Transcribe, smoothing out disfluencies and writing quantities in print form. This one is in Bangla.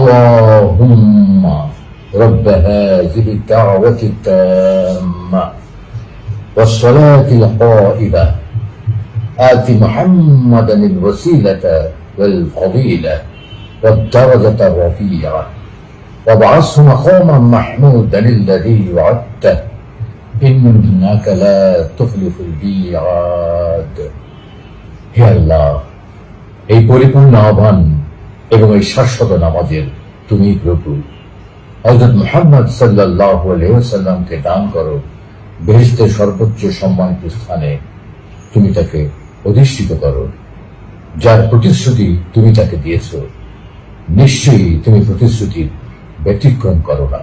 اللهم رب هذه الدعوة التامة والصلاة القائمة آت محمدا الوسيلة والفضيلة والدرجة الرفيعة وابعثه مقاما محمودا الذي وعدته إنك لا تخلف الميعاد। হে আল্লাহ, এই পরিপূর্ণ আহ্বান এবং এই শাশ্বত নামাজের তুমি প্রভু। হযরত মুহাম্মদ সাল্লাল্লাহু আলাইহি ওয়াসাল্লামকে দান করো বেহেশতের সর্বোচ্চ সম্মানিত স্থানে, তুমি তাকে অধিষ্ঠিত করো, যার প্রতিশ্রুতি তুমি তাকে দিয়েছ। নিশ্চয়ই তুমি প্রতিশ্রুতির ব্যতিক্রম করো না।